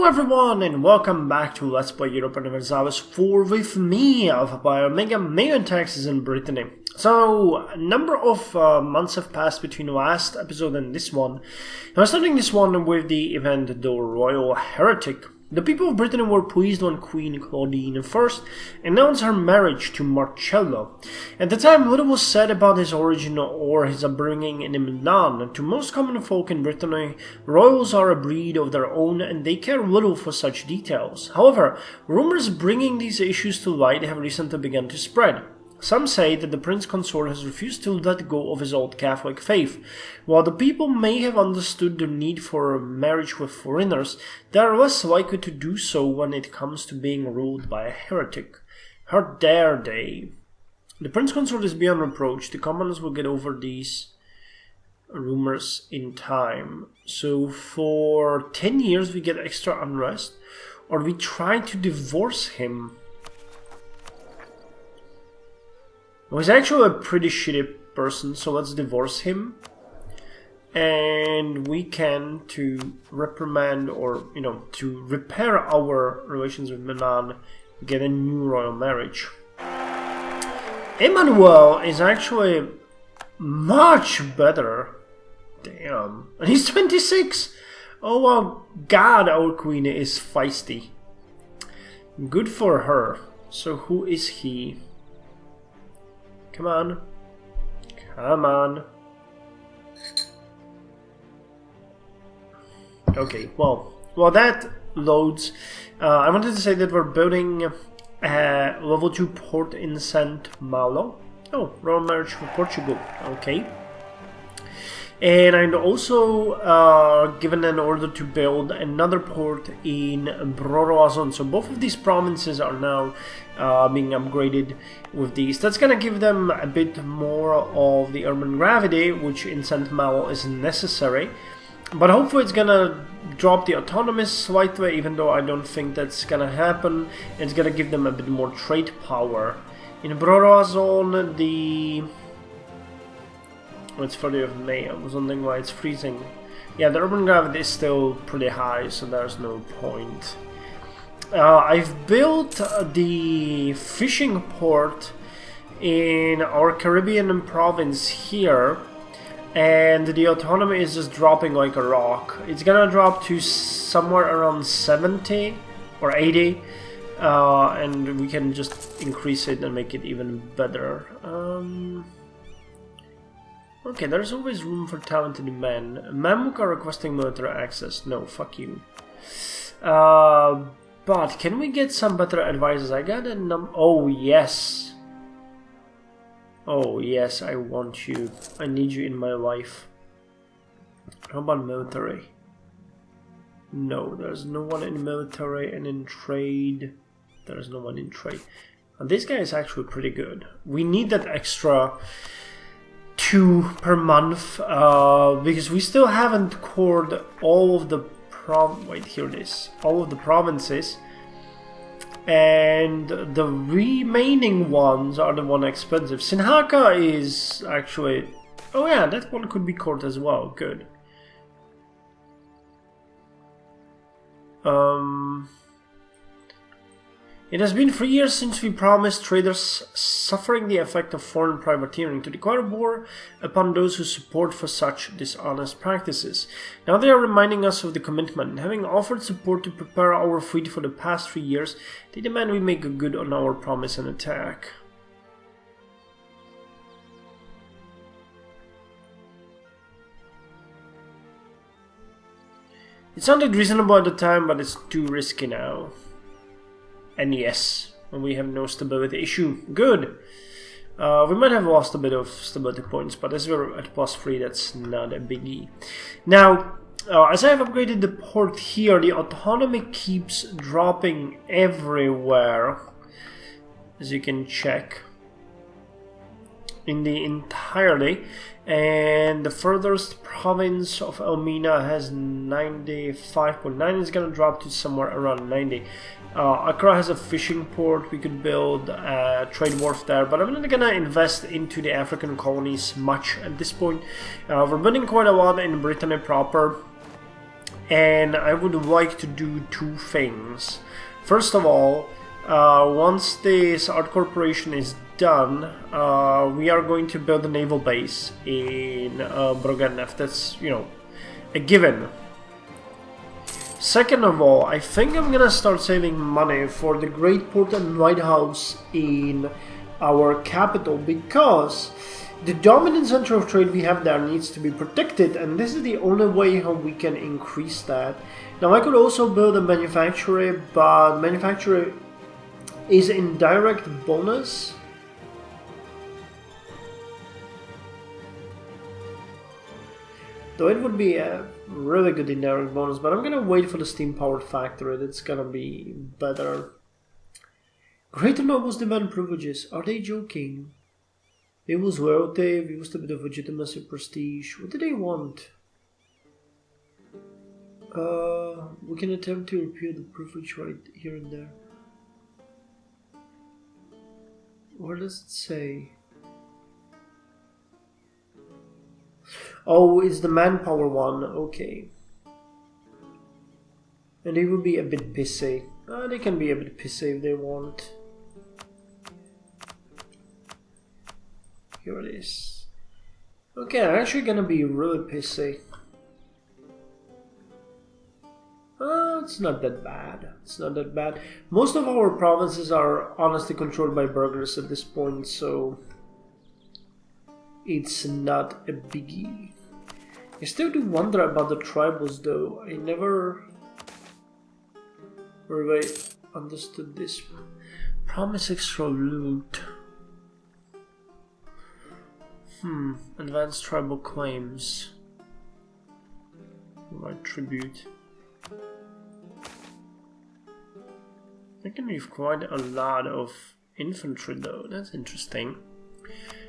Hello everyone and welcome back to Let's Play Europa Universalis 4 with me, Alfapiomega, Meiou and Taxes, and Brittany. So, a number of months have passed between the last episode and this one. I'm starting this one with the event The Royal Heretic. The people of Brittany were pleased when Queen Claudine I announced her marriage to Marcello. At the time, little was said about his origin or his upbringing in Milan. To most common folk in Brittany, royals are a breed of their own and they care little for such details. However, rumors bringing these issues to light have recently begun to spread. Some say that the prince consort has refused to let go of his old Catholic faith. While the people may have understood the need for marriage with foreigners, they are less likely to do so when it comes to being ruled by a heretic. How dare they? The prince consort is beyond reproach. The commoners will get over these rumors in time. So for 10 years we get extra unrest, or we try to divorce him. Well, he's actually a pretty shitty person, so let's divorce him. And we can, to reprimand or, to repair our relations with Milan, get a new royal marriage. Emmanuel is actually much better. Damn. And he's 26! Oh, well, God, our queen is feisty. Good for her. So who is he? Come on. Come on. Okay, well that loads. I wanted to say that we're building a level 2 port in St. Malo. Oh, royal marriage for Portugal. Okay. And I'm also given an order to build another port in Broroazon. So both of these provinces are now being upgraded with these. That's going to give them a bit more of the urban gravity, which in St. Malo is necessary. But hopefully it's going to drop the autonomy slightly, even though I don't think that's going to happen. It's going to give them a bit more trade power. In Broroazon, it's 30th of May. I was wondering why it's freezing. Yeah, the urban gravity is still pretty high, so there's no point. I've built the fishing port in our Caribbean province here, and the autonomy is just dropping like a rock. It's gonna drop to somewhere around 70 or 80, and we can just increase it and make it even better. Okay, there's always room for talented men. Mamluk are requesting military access. No, fuck you. But can we get some better advisors? I got a oh, yes. Oh, yes, I want you. I need you in my life. How about military? No, there's no one in military, and in trade, there's no one in trade. And this guy is actually pretty good. We need that extra 2 per month, because we still haven't cored all of the all of the provinces, and the remaining ones are the one expensive. Sinhaka is actually, oh yeah, that one could be cored as well. Good. It has been 3 years since we promised traders suffering the effect of foreign privateering to declare war upon those who support for such dishonest practices. Now they are reminding us of the commitment. Having offered support to prepare our fleet for the past 3 years, they demand we make good on our promise and attack. It sounded reasonable at the time, but it's too risky now. And yes, we have no stability issue. Good! We might have lost a bit of stability points, but as we're at +3, that's not a biggie. Now, as I have upgraded the port here, the autonomy keeps dropping everywhere, as you can check, in the entirety. And the furthest province of Elmina has 95.9. It's gonna drop to somewhere around 90. Accra has a fishing port. We could build a trade wharf there, but I'm not gonna invest into the African colonies much at this point. We're building quite a lot in Brittany proper. and I would like to do two things. First of all, once this art corporation is done, we are going to build a naval base in Brogenef. That's, you know, a given. Second of all, I think I'm gonna start saving money for the Great Port and Lighthouse in our capital, because the dominant center of trade we have there needs to be protected, and this is the only way how we can increase that. Now I could also build a manufactory, but manufactory is indirect bonus. Though it would be a really good indirect bonus, but I'm gonna wait for the steam powered factory. That's gonna be better. Greater nobles demand privileges. Are they joking? They use loyalty, we used a bit of legitimacy, prestige. What do they want? We can attempt to repeal the privilege right here and there. What does it say? Oh, it's the manpower one, okay. And they will be a bit pissy. They can be a bit pissy if they want. Here it is. Okay, I'm actually gonna be really pissy. It's not that bad. It's not that bad. Most of our provinces are honestly controlled by burghers at this point, so it's not a biggie. I still do wonder about the tribals though. I never really understood this. Promise extra loot. Advanced tribal claims. Right tribute. I can leave quite a lot of infantry though. That's interesting.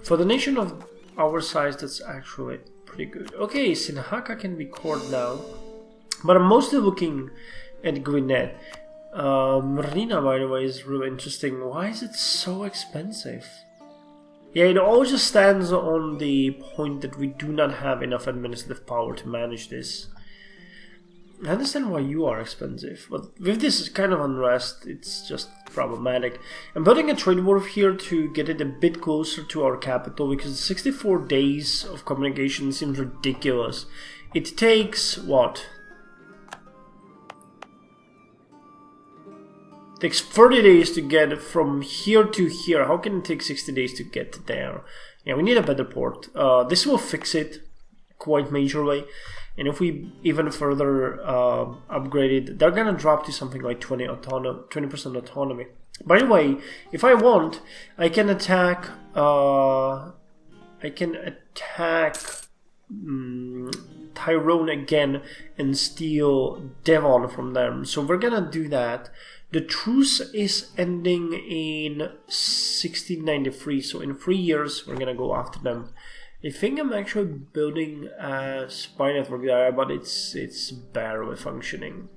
For the nation of our size, that's actually pretty good. Okay, Sinhaka can be cored now. But I'm mostly looking at Gwynedd. Marina, by the way, is really interesting. Why is it so expensive? Yeah, it all just stands on the point that we do not have enough administrative power to manage this. I understand why you are expensive, but with this kind of unrest, it's just problematic. I'm building a trade wharf here to get it a bit closer to our capital, because 64 days of communication seems ridiculous. It takes, what? It takes 30 days to get from here to here. How can it take 60 days to get there? Yeah, we need a better port. This will fix it quite majorly. And if we even further upgrade it, they're gonna drop to something like 20% autonomy. By the way, if I want, I can attack. Tyrone again and steal Devon from them. So we're gonna do that. The truce is ending in 1693, so in 3 years we're gonna go after them. I think I'm actually building a spy network there, but it's barely functioning.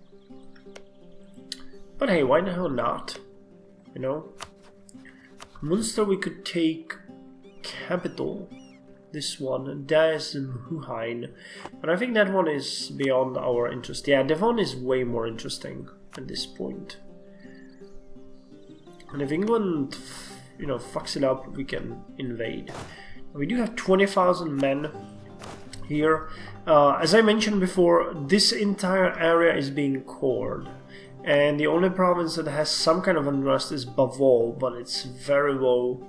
But hey, why the hell not? You know? Munster, we could take capital. This one, Das Muhain. But I think that one is beyond our interest. Yeah, Devon is way more interesting at this point. And if England, you know, fucks it up, we can invade. We do have 20,000 men here. As I mentioned before, this entire area is being cored. And the only province that has some kind of unrest is Bavol, but it's very low.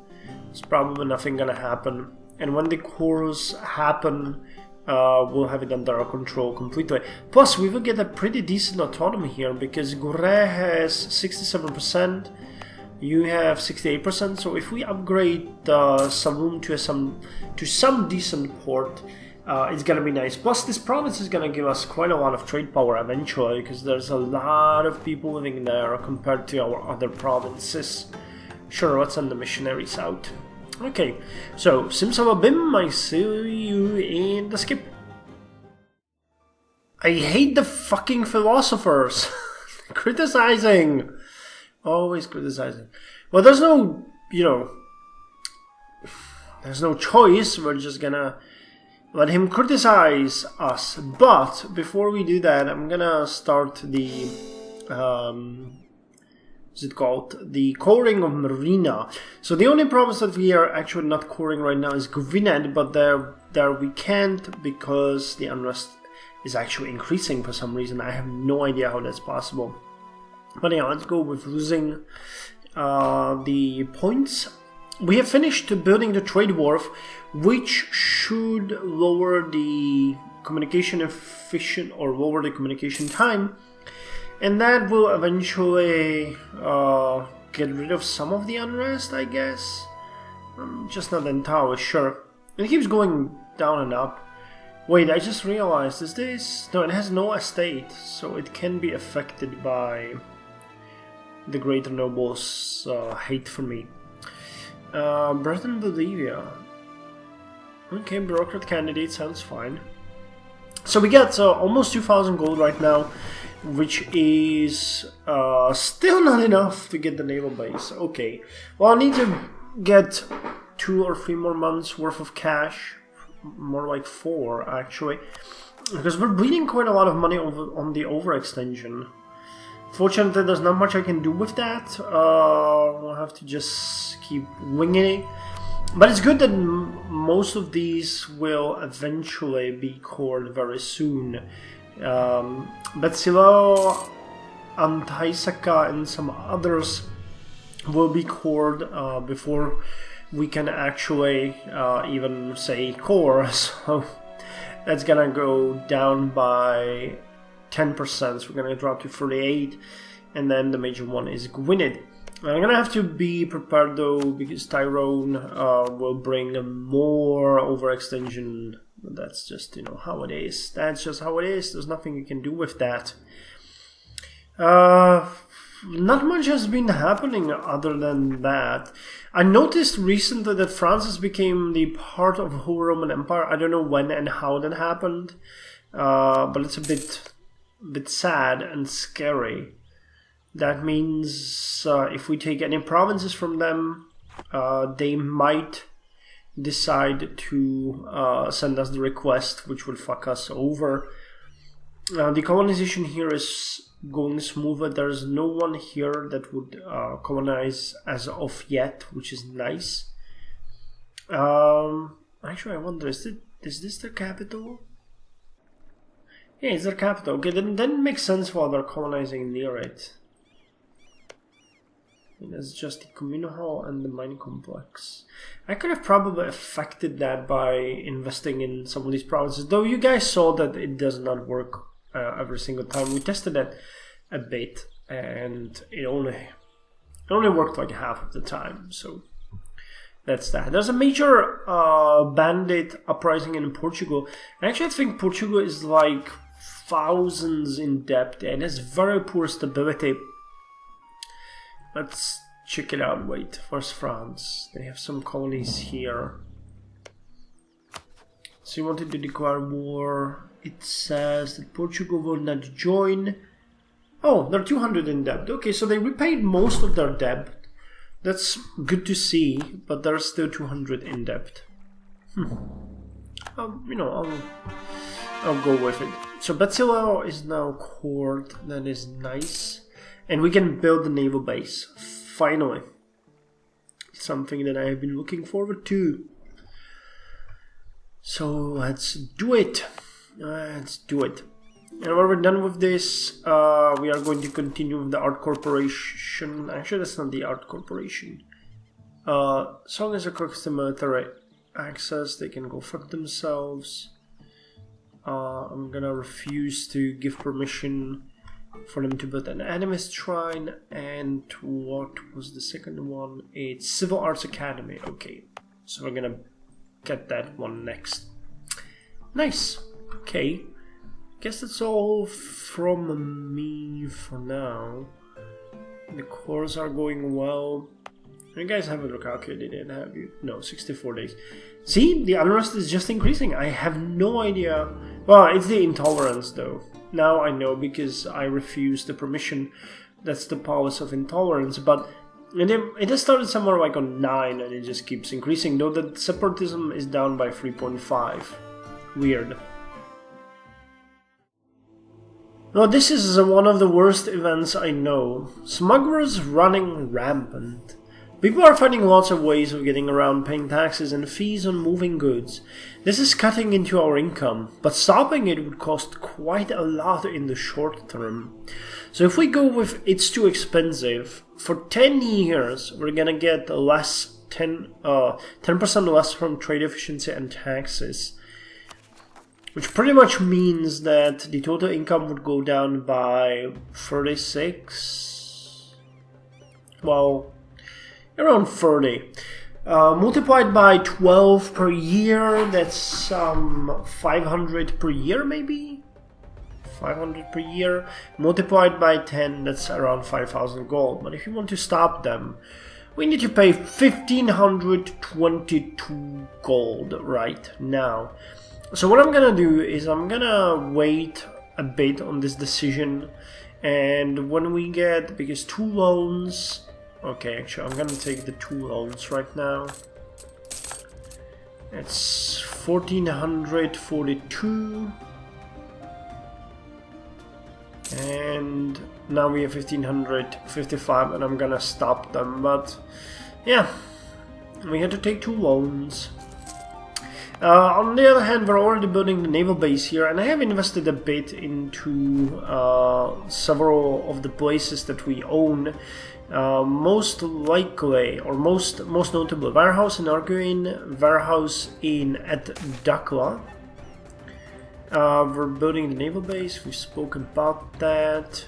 It's probably nothing gonna happen. And when the cores happen, we'll have it under our control completely. Plus, we will get a pretty decent autonomy here, because Gore has 67%. You have 68%, so if we upgrade Saloon to some decent port, it's gonna be nice. Plus, this province is gonna give us quite a lot of trade power eventually, because there's a lot of people living there compared to our other provinces. Sure, let's send the missionaries out. Okay, so Simsalabim, I see you in the skip. I hate the fucking philosophers. Criticizing. Always criticizing. Well, there's no, you know, there's no choice. We're just gonna let him criticize us. But before we do that, I'm gonna start the what's it called? The coring of Marina. So the only province that we are actually not coring right now is Gwynedd, but there we can't because the unrest is actually increasing for some reason. I have no idea how that's possible. But yeah, let's go with losing the points. We have finished building the trade wharf, which should lower the communication efficient or lower the communication time, and that will eventually get rid of some of the unrest, I guess. I'm just not entirely sure. It keeps going down and up. Wait, I just realized, is this... No, it has no estate, so it can be affected by the Greater Nobles' hate for me. Britain, Bolivia. Okay, bureaucrat candidate sounds fine. So we get almost 2,000 gold right now, which is still not enough to get the naval base. Okay, well, I need to get 2 or 3 more months worth of cash, more like 4 actually, because we're bleeding quite a lot of money on the overextension. Fortunately, there's not much I can do with that. We'll have to just keep winging it. But it's good that most of these will eventually be cored very soon. Betsilo, Antaisaka, and some others will be cored before we can actually even say core. So that's gonna go down by 10%, so we're gonna drop to 38, and then the major one is Gwynedd. I'm gonna have to be prepared though, because Tyrone will bring more overextension. That's just, you know, how it is. That's just how it is. There's nothing you can do with that. Not much has been happening other than that. I noticed recently that Francis became the part of the whole Roman Empire. I don't know when and how that happened, but it's a bit sad and scary. That means if we take any provinces from them, they might decide to send us the request, which will fuck us over. The colonization here is going smoothly. There's no one here that would colonize as of yet, which is nice. Actually, I wonder, is this their capital? Yeah, it's their capital. Okay, then it makes sense why they're colonizing near it. It's just the communal hall and the mining complex. I could have probably affected that by investing in some of these provinces, though you guys saw that it does not work every single time. We tested that a bit, and it only worked like half of the time. So that's that. There's a major bandit uprising in Portugal. And actually, I think Portugal is like thousands in debt and has very poor stability. Let's check it out. Wait, first France. They have some colonies here. So you wanted to declare war. It says that Portugal will not join. Oh, they're 200 in debt. Okay, so they repaid most of their debt. That's good to see, but they're still 200 in debt. You know, I'll go with it. So Betsilo is now cored. That is nice. And we can build the naval base. Finally. Something that I have been looking forward to. So let's do it. Let's do it. And when we're done with this, we are going to continue with the Art Corporation. Actually, that's not the Art Corporation. As long as it cooks the military access, they can go fuck themselves. I'm gonna refuse to give permission for them to build an animist shrine. And what was the second one? It's Civil Arts Academy. Okay, so we're gonna get that one next. Nice. Okay, guess that's all from me for now. The cores are going well. You guys haven't recalculated it, have you? No, 64 days. See, the unrest is just increasing. I have no idea. Well, it's the intolerance though. Now I know because I refused the permission. That's the powers of intolerance. But it has started somewhere like on 9 and it just keeps increasing. Though the separatism is down by 3.5. weird. Now this is one of the worst events I know. Smugglers running rampant. People are finding lots of ways of getting around paying taxes and fees on moving goods. This is cutting into our income, but stopping it would cost quite a lot in the short term. So if we go with it's too expensive, for 10 years we're gonna get 10% less from trade efficiency and taxes. Which pretty much means that the total income would go down by 36, well, around 30. Multiplied by 12 per year, that's 500 per year maybe? 500 per year. Multiplied by 10, that's around 5,000 gold. But if you want to stop them, we need to pay 1,522 gold right now. So what I'm gonna do is I'm gonna wait a bit on this decision, and when we get, because 2 loans, okay, actually I'm gonna take the 2 loans right now. It's 1,442, and now we have 1,555, and I'm gonna stop them, but yeah, we had to take 2 loans. On the other hand, we're already building the naval base here, and I have invested a bit into several of the places that we own. Most likely, or most notable, warehouse in Arguin, warehouse at Dakla. We're building the naval base, we've spoken about that.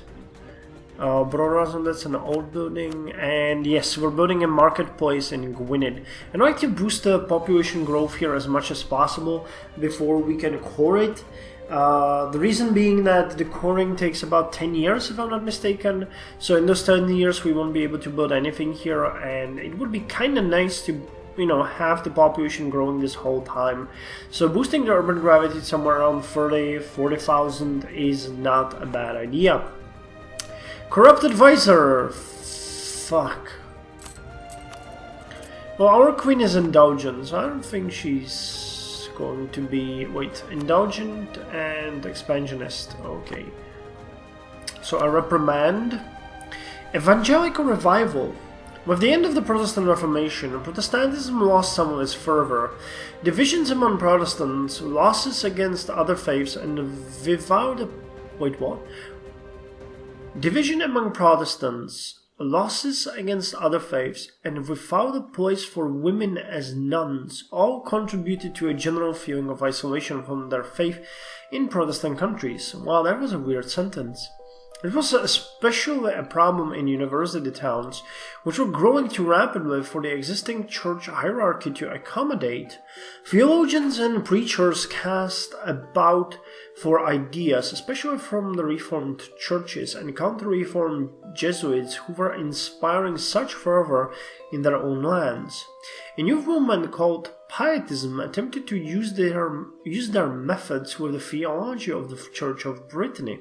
Brorazon, that's an old building, and yes, we're building a marketplace in Gwynedd. I'd like to boost the population growth here as much as possible before we can core it. The reason being that the coring takes about 10 years, if I'm not mistaken, so in those 10 years we won't be able to build anything here, and it would be kind of nice to, you know, have the population growing this whole time. So boosting the urban gravity somewhere around 40,000 is not a bad idea. Corrupt advisor. Fuck. Well, our queen is indulgent, so I don't think she's going to be... Wait, indulgent and expansionist. Okay. So a reprimand. Evangelical revival. With the end of the Protestant Reformation, Protestantism lost some of its fervor. Divisions among Protestants, losses against other faiths, and without... Wait, what? Division among Protestants, losses against other faiths, and without a place for women as nuns all contributed to a general feeling of isolation from their faith in Protestant countries. Wow, that was a weird sentence. It was especially a problem in university towns, which were growing too rapidly for the existing church hierarchy to accommodate. Theologians and preachers cast about for ideas, especially from the Reformed churches and counter-Reformed Jesuits who were inspiring such fervor in their own lands. A new movement called Pietism attempted to use their methods with the theology of the Church of Brittany.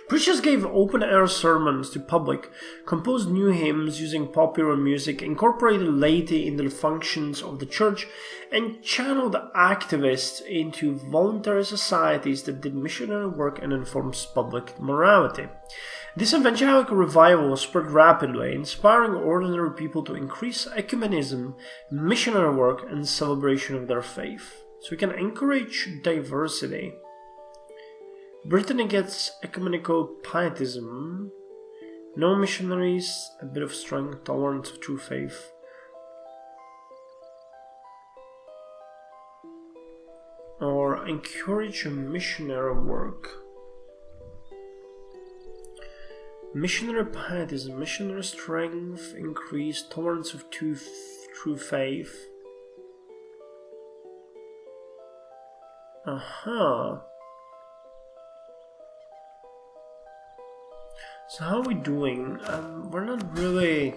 Preachers gave open-air sermons to public, composed new hymns using popular music, incorporated laity into the functions of the church, and channeled activists into voluntary societies that did missionary work and enforced public morality. This evangelical revival spread rapidly, inspiring ordinary people to increase ecumenism, missionary work, and celebration of their faith. So we can encourage diversity. Brittany gets ecumenical pietism, no missionaries, a bit of strength, tolerance of true faith. Or encourage missionary work. Missionary pietism, missionary strength, increase, tolerance of true faith. Aha. So how are we doing? We're not really...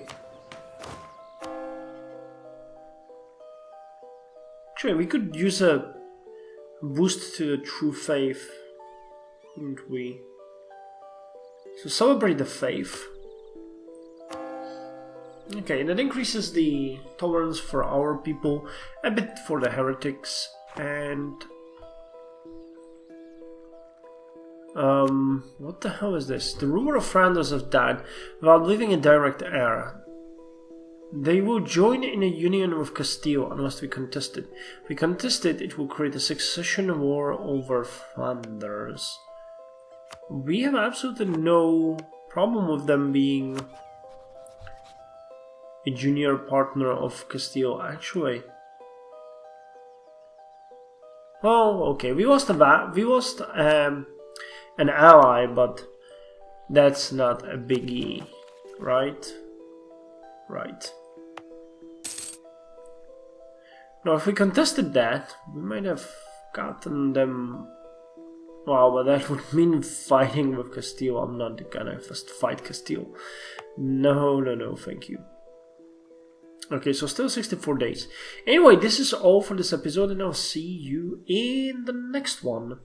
Actually, we could use a boost to the true faith, couldn't we? So celebrate the faith. Okay, that increases the tolerance for our people, a bit for the heretics, and What the hell is this? The ruler of Flanders has died without leaving a direct heir. They will join in a union with Castile unless we contest it. If we contest it, it will create a succession war over Flanders. We have absolutely no problem with them being a junior partner of Castile, actually. Well, okay, we lost an ally, but that's not a biggie, right? Right. Now, if we contested that, we might have gotten them. Wow, but that would mean fighting with Castile. I'm not gonna first fight Castile. No, thank you. Okay, so still 64 days. Anyway, this is all for this episode, and I'll see you in the next one.